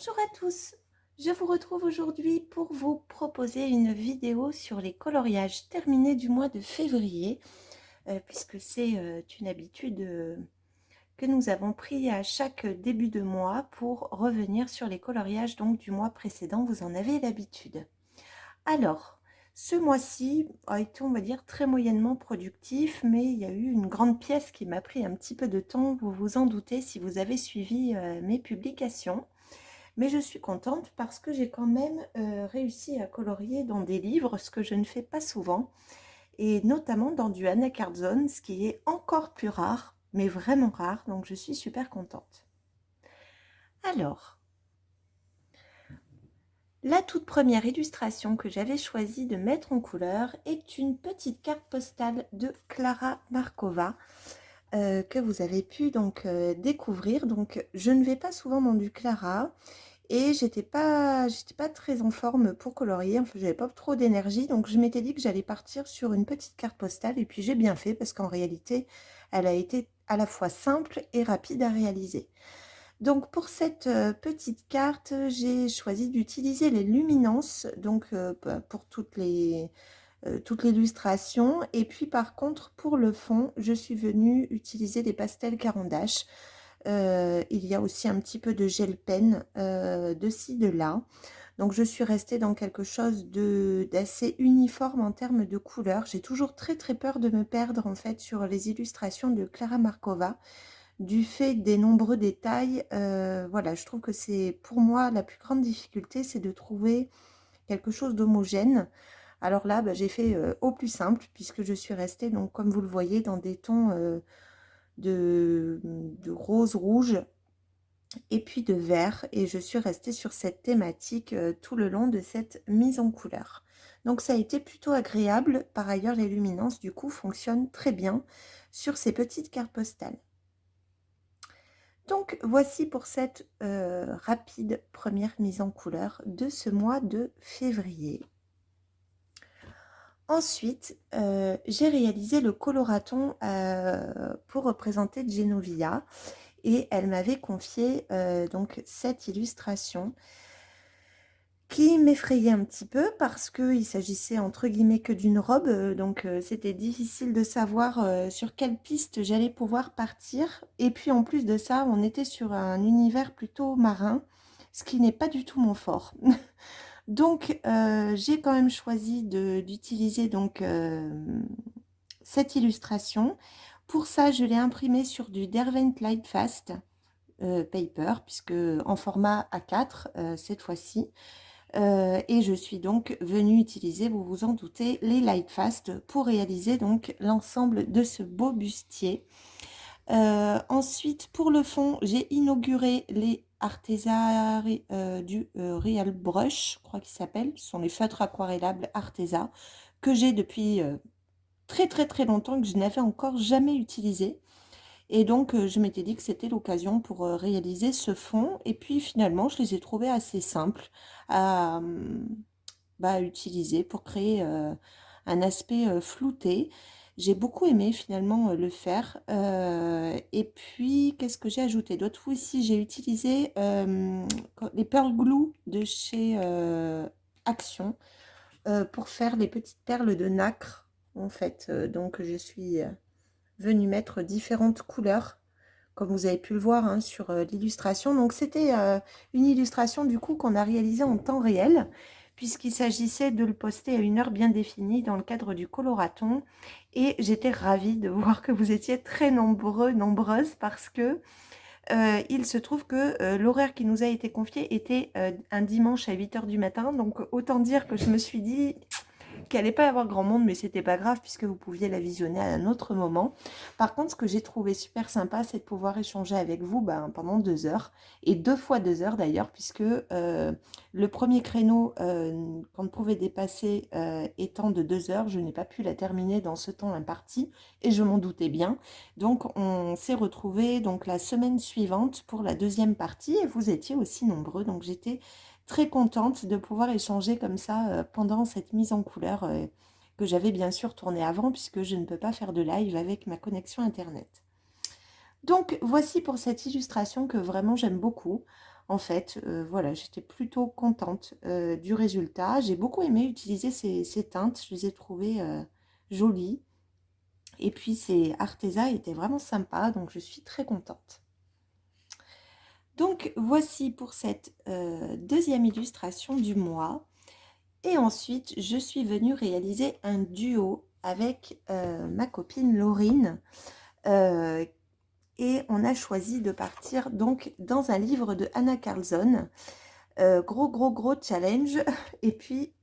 Bonjour à tous, je vous retrouve aujourd'hui pour vous proposer une vidéo sur les coloriages terminés du mois de février, puisque c'est une habitude que nous avons pris à chaque début de mois pour revenir sur les coloriages donc, du mois précédent, vous en avez l'habitude. Alors, ce mois-ci a été, on va dire, très moyennement productif, mais il y a eu une grande pièce qui m'a pris un petit peu de temps, vous vous en doutez si vous avez suivi mes publications. Mais je suis contente parce que j'ai quand même réussi à colorier dans des livres, ce que je ne fais pas souvent, et notamment dans du Anacards Zone, ce qui est encore plus rare, mais vraiment rare, donc je suis super contente. Alors, la toute première illustration que j'avais choisi de mettre en couleur est une petite carte postale de Klara Markova, que vous avez pu donc découvrir. Donc je ne vais pas souvent dans du Klara, et j'étais pas très en forme pour colorier, enfin j'avais pas trop d'énergie, donc je m'étais dit que j'allais partir sur une petite carte postale, et puis j'ai bien fait parce qu'en réalité elle a été à la fois simple et rapide à réaliser. Donc pour cette petite carte, j'ai choisi d'utiliser les luminances, donc pour toute l'illustration, et puis par contre pour le fond je suis venue utiliser des pastels Caran d'Ache. Il y a aussi un petit peu de gel pen de ci, de là. Donc je suis restée dans quelque chose d'assez uniforme en termes de couleurs. J'ai toujours très très peur de me perdre en fait sur les illustrations de Klara Markova, du fait des nombreux détails. Voilà, je trouve que c'est pour moi la plus grande difficulté, c'est de trouver quelque chose d'homogène. Alors là, j'ai fait au plus simple, puisque je suis restée, donc comme vous le voyez, dans des tons de rose rouge et puis de vert, et je suis restée sur cette thématique tout le long de cette mise en couleur. Donc ça a été plutôt agréable. Par ailleurs, les luminances du coup fonctionnent très bien sur ces petites cartes postales. Donc voici pour cette rapide première mise en couleur de ce mois de février. Ensuite, j'ai réalisé le coloraton pour représenter Genovia, et elle m'avait confié donc cette illustration qui m'effrayait un petit peu parce qu'il s'agissait entre guillemets que d'une robe, donc c'était difficile de savoir sur quelle piste j'allais pouvoir partir. Et puis en plus de ça, on était sur un univers plutôt marin, ce qui n'est pas du tout mon fort. Donc j'ai quand même choisi d'utiliser donc cette illustration. Pour ça, je l'ai imprimée sur du Derwent Lightfast paper, puisque en format A4 cette fois-ci. Et je suis donc venue utiliser, vous vous en doutez, les Lightfast pour réaliser donc l'ensemble de ce beau bustier. Ensuite, pour le fond, j'ai inauguré les Arteza du Real Brush, je crois qu'ils s'appellent. Ce sont les feutres aquarellables Arteza que j'ai depuis très très très longtemps, que je n'avais encore jamais utilisé. Et donc, je m'étais dit que c'était l'occasion pour réaliser ce fond. Et puis, finalement, je les ai trouvés assez simples à utiliser pour créer un aspect flouté. J'ai beaucoup aimé, finalement, le faire. Et puis, qu'est-ce que j'ai ajouté d'autre? Oui, ici, j'ai utilisé les Pearl Glue de chez Action pour faire les petites perles de nacre, en fait. Donc, je suis venue mettre différentes couleurs, comme vous avez pu le voir hein, sur l'illustration. Donc c'était une illustration du coup qu'on a réalisée en temps réel, puisqu'il s'agissait de le poster à une heure bien définie dans le cadre du coloraton. Et j'étais ravie de voir que vous étiez très nombreux, nombreuses, parce que il se trouve que l'horaire qui nous a été confié était un dimanche à 8 h du matin. Donc autant dire que je me suis dit qu'il n'allait pas y avoir grand monde, mais c'était pas grave puisque vous pouviez la visionner à un autre moment. Par contre, ce que j'ai trouvé super sympa, c'est de pouvoir échanger avec vous pendant 2 heures, et 2 fois 2 heures d'ailleurs, puisque le premier créneau qu'on ne pouvait dépasser étant de 2 heures, je n'ai pas pu la terminer dans ce temps imparti, et je m'en doutais bien. Donc on s'est retrouvés donc la semaine suivante pour la deuxième partie, et vous étiez aussi nombreux, donc j'étais très contente de pouvoir échanger comme ça pendant cette mise en couleur que j'avais bien sûr tournée avant, puisque je ne peux pas faire de live avec ma connexion internet. Donc voici pour cette illustration que vraiment j'aime beaucoup. En fait, voilà, j'étais plutôt contente du résultat. J'ai beaucoup aimé utiliser ces teintes, je les ai trouvées jolies. Et puis ces Arteza étaient vraiment sympas, donc je suis très contente. Donc voici pour cette deuxième illustration du mois. Et ensuite, je suis venue réaliser un duo avec ma copine Laurine. euh, et on a choisi de partir donc dans un livre de Anna Carlson. Gros challenge. Et puis,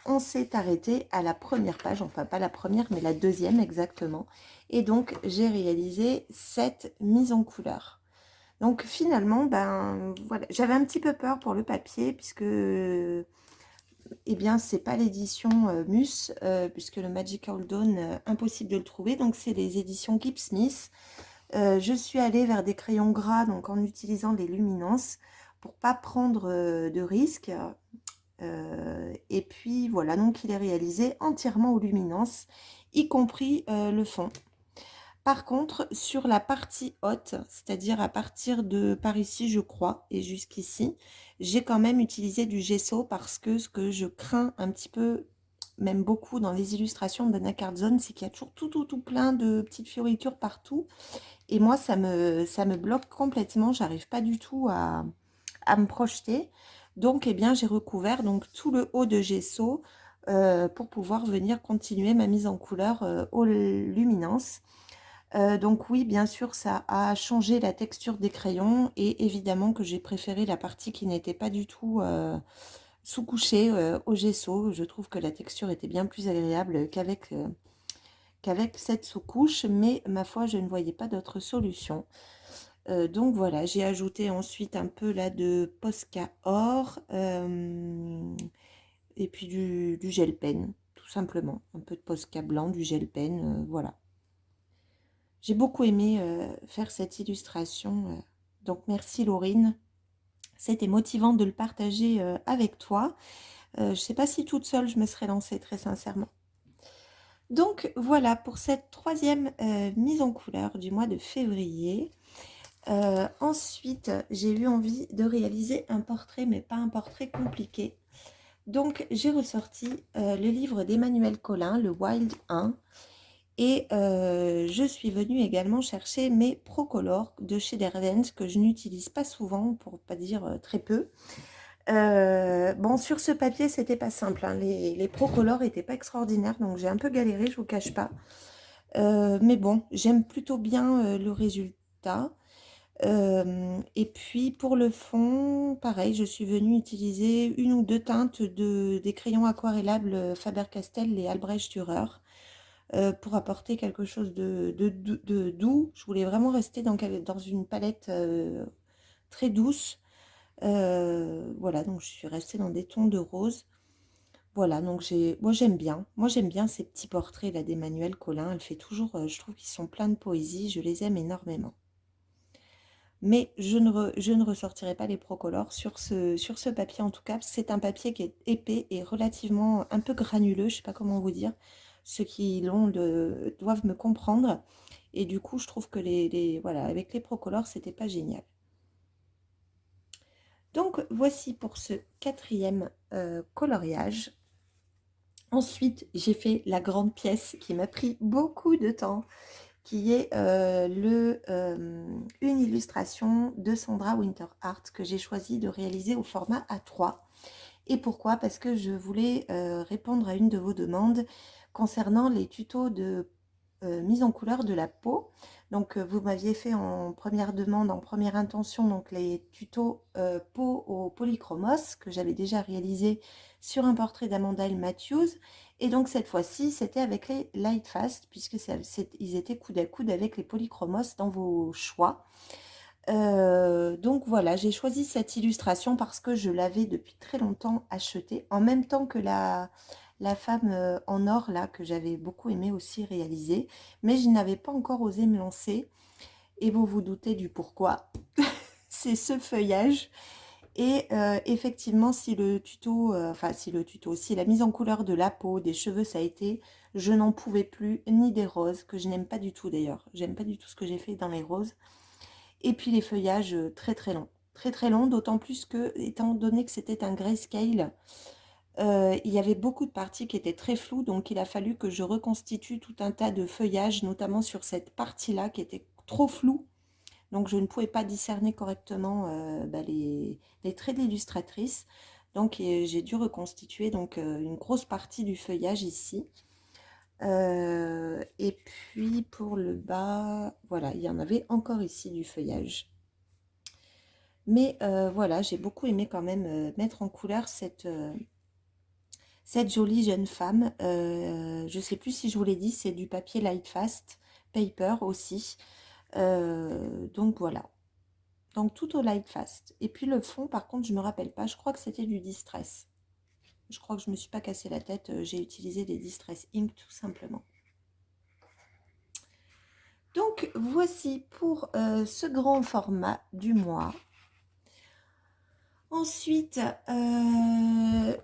on s'est arrêté à la première page, enfin pas la première, mais la deuxième exactement. Et donc, j'ai réalisé cette mise en couleur. Donc finalement, ben voilà, j'avais un petit peu peur pour le papier puisque, eh bien, c'est pas l'édition Mus, puisque le Magical Dawn, impossible de le trouver. Donc c'est les éditions Gibbs-Smith. Je suis allée vers des crayons gras, donc en utilisant les luminances pour pas prendre de risques. Et puis voilà, donc il est réalisé entièrement aux luminances, y compris le fond. Par contre, sur la partie haute, c'est-à-dire à partir de par ici, je crois, et jusqu'ici, j'ai quand même utilisé du gesso parce que ce que je crains un petit peu, même beaucoup dans les illustrations d'Anna Carlson, c'est qu'il y a toujours tout plein de petites fioritures partout. Et moi, ça me bloque complètement. J'arrive pas du tout à me projeter. Donc, eh bien, j'ai recouvert donc tout le haut de gesso pour pouvoir venir continuer ma mise en couleur aux luminances. Donc oui, bien sûr, ça a changé la texture des crayons et évidemment que j'ai préféré la partie qui n'était pas du tout sous-couchée au gesso. Je trouve que la texture était bien plus agréable qu'avec cette sous-couche, mais ma foi, je ne voyais pas d'autre solution. Donc voilà, j'ai ajouté ensuite un peu là de Posca Or et puis du gel pen, tout simplement. Un peu de Posca blanc, du gel pen, voilà. J'ai beaucoup aimé faire cette illustration. Donc merci Laurine. C'était motivant de le partager avec toi. Je ne sais pas si toute seule je me serais lancée très sincèrement. Donc voilà pour cette troisième mise en couleur du mois de février. Ensuite, j'ai eu envie de réaliser un portrait, mais pas un portrait compliqué. Donc j'ai ressorti le livre d'Emmanuel Collin, le Wild 1. Et je suis venue également chercher mes Procolor de chez Derwent que je n'utilise pas souvent, pour pas dire très peu. Bon, sur ce papier, c'était pas simple, hein. Les Procolor n'étaient pas extraordinaires, donc j'ai un peu galéré, je vous cache pas. Mais bon, j'aime plutôt bien le résultat. Et puis pour le fond, pareil, je suis venue utiliser une ou deux teintes des crayons aquarellables Faber-Castell et Albrecht Dürer. Pour apporter quelque chose de doux. Je voulais vraiment rester dans une palette très douce. Voilà, donc je suis restée dans des tons de rose. Voilà, donc moi j'aime bien. Moi j'aime bien ces petits portraits là d'Emmanuel Collin. Elle fait toujours, je trouve qu'ils sont pleins de poésie. Je les aime énormément. Mais je ne ressortirai pas les Procolor sur ce papier en tout cas. C'est un papier qui est épais et relativement un peu granuleux, je ne sais pas comment vous dire. Ceux qui l'ont doivent me comprendre. Et du coup, je trouve que voilà, avec les Procolor, c'était pas génial. Donc, voici pour ce quatrième coloriage. Ensuite, j'ai fait la grande pièce qui m'a pris beaucoup de temps, qui est une illustration de Sandra Winterhart que j'ai choisi de réaliser au format A3. Et pourquoi? Parce que je voulais répondre à une de vos demandes concernant les tutos de mise en couleur de la peau. Donc vous m'aviez fait en première demande, en première intention, donc les tutos peau au polychromos que j'avais déjà réalisé sur un portrait d'Amanda Matthews. Et donc cette fois-ci, c'était avec les Lightfast, puisque ils étaient coude à coude avec les polychromos dans vos choix. Donc voilà, j'ai choisi cette illustration parce que je l'avais depuis très longtemps achetée, en même temps que la femme en or là que j'avais beaucoup aimé aussi réaliser, mais je n'avais pas encore osé me lancer. Et vous vous doutez du pourquoi. C'est ce feuillage. Et effectivement, si la mise en couleur de la peau, des cheveux, ça a été, je n'en pouvais plus, ni des roses, que je n'aime pas du tout d'ailleurs. J'aime pas du tout ce que j'ai fait dans les roses. Et puis les feuillages très très longs. très très long, d'autant plus que, étant donné que c'était un grayscale, il y avait beaucoup de parties qui étaient très floues, donc il a fallu que je reconstitue tout un tas de feuillages, notamment sur cette partie-là qui était trop floue. Donc je ne pouvais pas discerner correctement les traits de l'illustratrice. Donc j'ai dû reconstituer donc, une grosse partie du feuillage ici. Et puis pour le bas, voilà, il y en avait encore ici du feuillage. Mais voilà, j'ai beaucoup aimé quand même mettre en couleur cette jolie jeune femme. Je ne sais plus si je vous l'ai dit, c'est du papier Lightfast Paper aussi. Donc voilà. Donc tout au Lightfast. Et puis le fond, par contre, je ne me rappelle pas. Je crois que c'était du Distress. Je crois que je ne me suis pas cassé la tête. J'ai utilisé des Distress Ink tout simplement. Donc voici pour ce grand format du mois. Ensuite,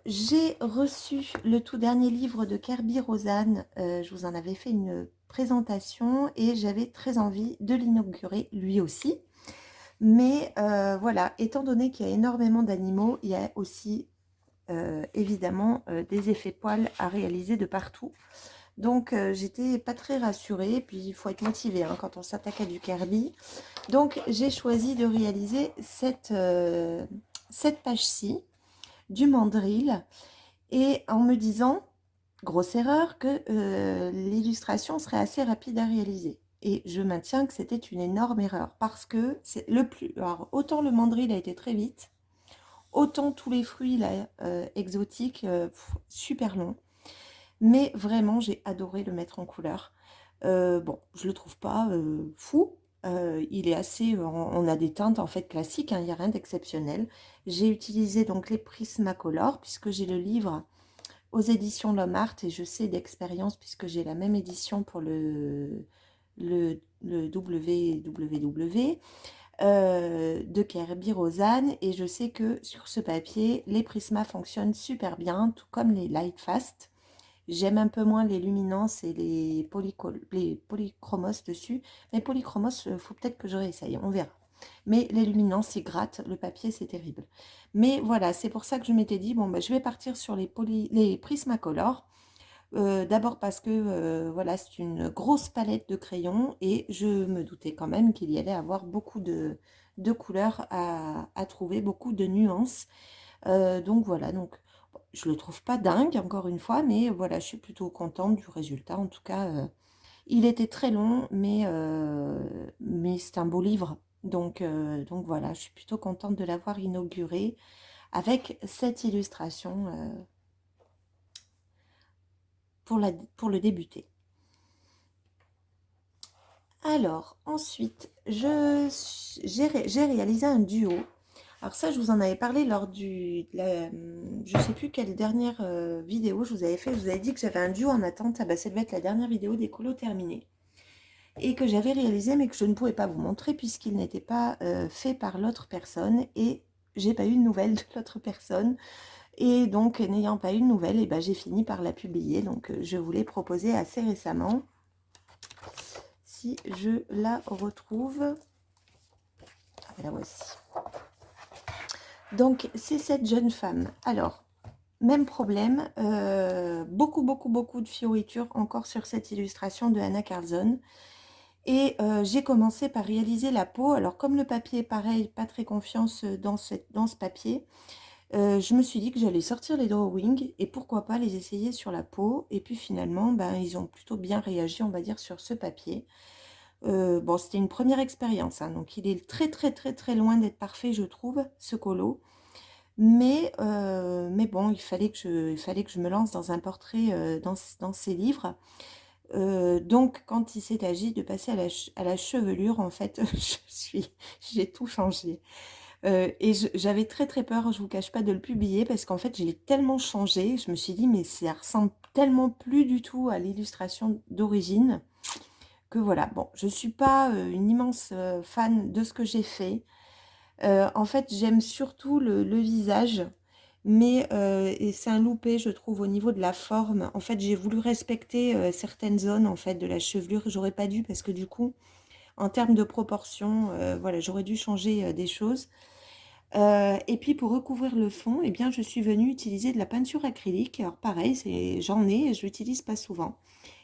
j'ai reçu le tout dernier livre de Kerby Rosanes. Je vous en avais fait une présentation et j'avais très envie de l'inaugurer lui aussi. Mais voilà, étant donné qu'il y a énormément d'animaux, il y a aussi évidemment des effets poils à réaliser de partout. Donc j'étais pas très rassurée, puis il faut être motivé hein, quand on s'attaque à du Kerby. Donc j'ai choisi de réaliser cette page-ci du mandrill et en me disant, grosse erreur, que l'illustration serait assez rapide à réaliser. Et je maintiens que c'était une énorme erreur parce que c'est le plus... Alors, autant le mandrill a été très vite, autant tous les fruits là, exotiques, super long. Mais vraiment, j'ai adoré le mettre en couleur. Bon, je le trouve pas fou. Il est assez... on a des teintes en fait classiques, hein, il n'y a rien d'exceptionnel. J'ai utilisé donc les Prismacolor puisque j'ai le livre aux éditions L'Homme Art et je sais d'expérience puisque j'ai la même édition pour le WWW de Kerby Rosanes et je sais que sur ce papier, les Prisma fonctionnent super bien, tout comme les Lightfast. J'aime un peu moins les luminances et les polychromos dessus. Mais polychromos, il faut peut-être que je réessaye, on verra. Mais les luminances, ils grattent, le papier, c'est terrible. Mais voilà, c'est pour ça que je m'étais dit, bon, bah, je vais partir sur les Prismacolor. D'abord parce que voilà, c'est une grosse palette de crayons et je me doutais quand même qu'il y allait avoir beaucoup de couleurs à trouver, beaucoup de nuances. Donc voilà, donc je le trouve pas dingue, encore une fois, mais voilà, je suis plutôt contente du résultat. En tout cas, il était très long, mais c'est un beau livre. Donc voilà, je suis plutôt contente de l'avoir inauguré avec cette illustration pour le débuter. Alors, ensuite, j'ai réalisé un duo. Alors ça, je vous en avais parlé lors je ne sais plus quelle dernière vidéo je vous avais fait. Je vous avais dit que j'avais un duo en attente. Ah bah, ça devait être la dernière vidéo des colos terminés. Et que j'avais réalisé, mais que je ne pouvais pas vous montrer puisqu'il n'était pas fait par l'autre personne. Et j'ai pas eu de nouvelles de l'autre personne. Et donc, n'ayant pas eu de nouvelles, et ben, j'ai fini par la publier. Donc, je vous l'ai proposé assez récemment. Si je la retrouve, la voici. Donc, c'est cette jeune femme. Alors, même problème, beaucoup de fioritures encore sur cette illustration de Anna Carlson. Et j'ai commencé par réaliser la peau. Alors, comme le papier est pareil, pas très confiance dans ce papier, je me suis dit que j'allais sortir les drawings et pourquoi pas les essayer sur la peau. Et puis finalement, ben, ils ont plutôt bien réagi, on va dire, sur ce papier. Bon, c'était une première expérience, hein, donc il est très loin d'être parfait, je trouve, ce colo. Mais bon, il fallait que je me lance dans un portrait dans ces livres. Donc, quand il s'est agi de passer à la chevelure, en fait, j'ai tout changé. Et j'avais très peur, je vous cache pas, de le publier parce qu'en fait, je l'ai tellement changé. Je me suis dit, mais ça ressemble tellement plus du tout à l'illustration d'origine que voilà. Bon, je suis pas une immense fan de ce que j'ai fait. En fait, j'aime surtout le visage, mais et c'est un loupé, je trouve, au niveau de la forme. En fait, j'ai voulu respecter certaines zones en fait de la chevelure. J'aurais pas dû parce que du coup, en termes de proportion, voilà, j'aurais dû changer des choses. Et puis pour recouvrir le fond, eh bien, je suis venue utiliser de la peinture acrylique. Alors pareil, j'en ai et je l'utilise pas souvent.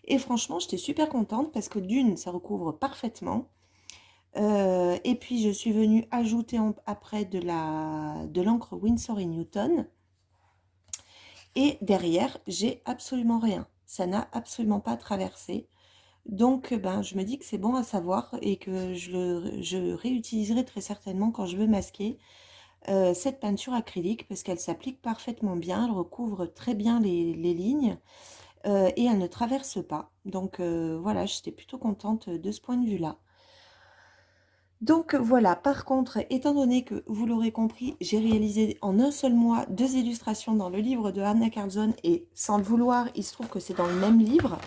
Et franchement, j'étais super contente parce que d'une, ça recouvre parfaitement. Et puis je suis venue ajouter après de l'encre Winsor et Newton. Et derrière, j'ai absolument rien. Ça n'a absolument pas traversé. Donc, ben, je me dis que c'est bon à savoir et que je réutiliserai très certainement quand je veux masquer cette peinture acrylique parce qu'elle s'applique parfaitement bien, elle recouvre très bien les lignes et elle ne traverse pas. Donc voilà, j'étais plutôt contente de ce point de vue-là. Donc voilà, par contre, étant donné que vous l'aurez compris, j'ai réalisé en un seul mois 2 illustrations dans le livre de Anna Carlzon et sans le vouloir, il se trouve que c'est dans le même livre.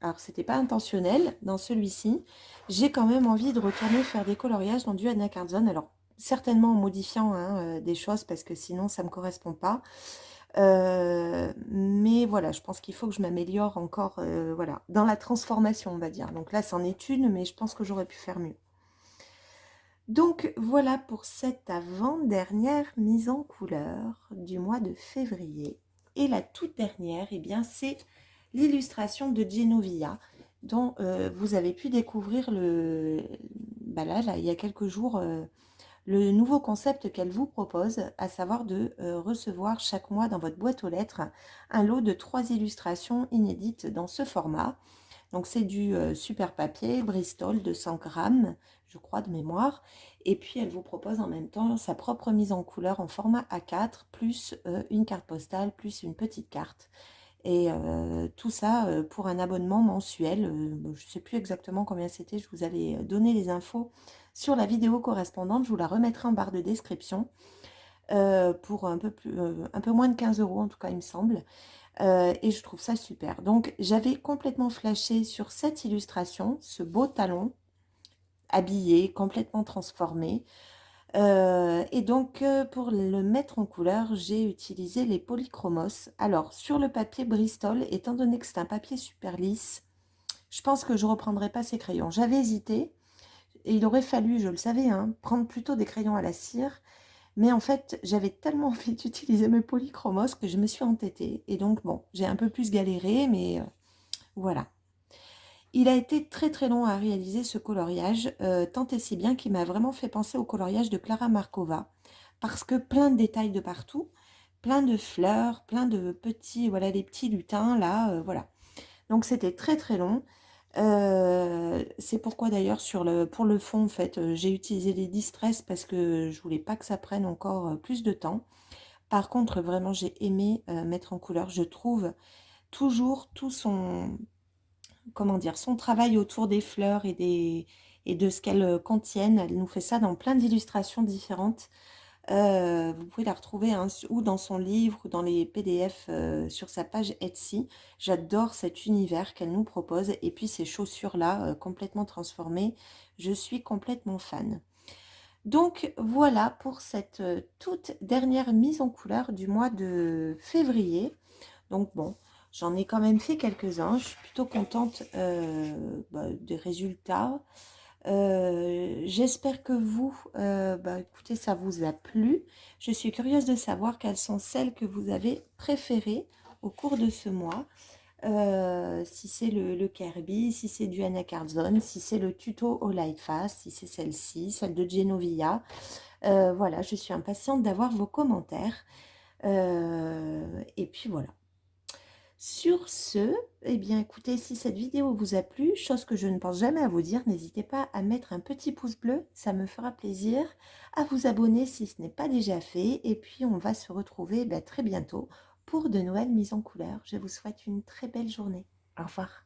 Alors, c'était pas intentionnel dans celui-ci. J'ai quand même envie de retourner faire des coloriages dans du Anna Carlzon. Alors, certainement en modifiant hein, des choses parce que sinon, ça me correspond pas. Mais voilà, je pense qu'il faut que je m'améliore encore voilà, dans la transformation, on va dire. Donc là, c'en est une, mais je pense que j'aurais pu faire mieux. Donc voilà pour cette avant-dernière mise en couleur du mois de février. Et la toute dernière, eh bien, c'est l'illustration de Genovia, dont vous avez pu découvrir là, il y a quelques jours, le nouveau concept qu'elle vous propose, à savoir de recevoir chaque mois dans votre boîte aux lettres un lot de 3 illustrations inédites dans ce format. Donc c'est du super papier, Bristol, 200 grammes, je crois, de mémoire. Et puis elle vous propose en même temps sa propre mise en couleur en format A4, plus une carte postale, plus une petite carte. Et tout ça pour un abonnement mensuel. Je ne sais plus exactement combien c'était, je vous avais donné les infos sur la vidéo correspondante. Je vous la remettrai en barre de description pour un peu moins de 15 euros en tout cas, il me semble. Et je trouve ça super. Donc, j'avais complètement flashé sur cette illustration, ce beau talon habillé, complètement transformé. Et donc, pour le mettre en couleur, j'ai utilisé les polychromos. Alors, sur le papier Bristol, étant donné que c'est un papier super lisse, je pense que je ne reprendrai pas ces crayons. J'avais hésité, et il aurait fallu, je le savais, hein, prendre plutôt des crayons à la cire. Mais en fait, j'avais tellement envie d'utiliser mes polychromos que je me suis entêtée. Et donc, bon, j'ai un peu plus galéré, mais voilà. Il a été très très long à réaliser ce coloriage, tant et si bien qu'il m'a vraiment fait penser au coloriage de Clara Markova. Parce que plein de détails de partout, plein de fleurs, plein de petits, voilà, les petits lutins, là, voilà. Donc c'était très très long. C'est pourquoi d'ailleurs pour le fond, en fait, j'ai utilisé les Distress parce que je voulais pas que ça prenne encore plus de temps. Par contre, vraiment, j'ai aimé mettre en couleur. Je trouve toujours tout son, comment dire, son travail autour des fleurs et de ce qu'elles contiennent. Elle nous fait ça dans plein d'illustrations différentes. Vous pouvez la retrouver hein, ou dans son livre ou dans les PDF sur sa page Etsy. J'adore cet univers qu'elle nous propose. Et puis ces chaussures-là, complètement transformées, je suis complètement fan. Donc voilà pour cette toute dernière mise en couleur du mois de février. Donc bon, j'en ai quand même fait quelques-uns. Je suis plutôt contente des résultats. J'espère que vous, écoutez, ça vous a plu. Je suis curieuse de savoir quelles sont celles que vous avez préférées au cours de ce mois. Si c'est le Kirby, si c'est du Anna Carlzon, si c'est le tuto au Lightfast, si c'est celle-ci, celle de Genovia. Voilà, je suis impatiente d'avoir vos commentaires. Et puis voilà. Sur ce, eh bien écoutez, si cette vidéo vous a plu, chose que je ne pense jamais à vous dire, n'hésitez pas à mettre un petit pouce bleu, ça me fera plaisir, à vous abonner si ce n'est pas déjà fait, et puis on va se retrouver très bientôt pour de nouvelles mises en couleur. Je vous souhaite une très belle journée. Au revoir.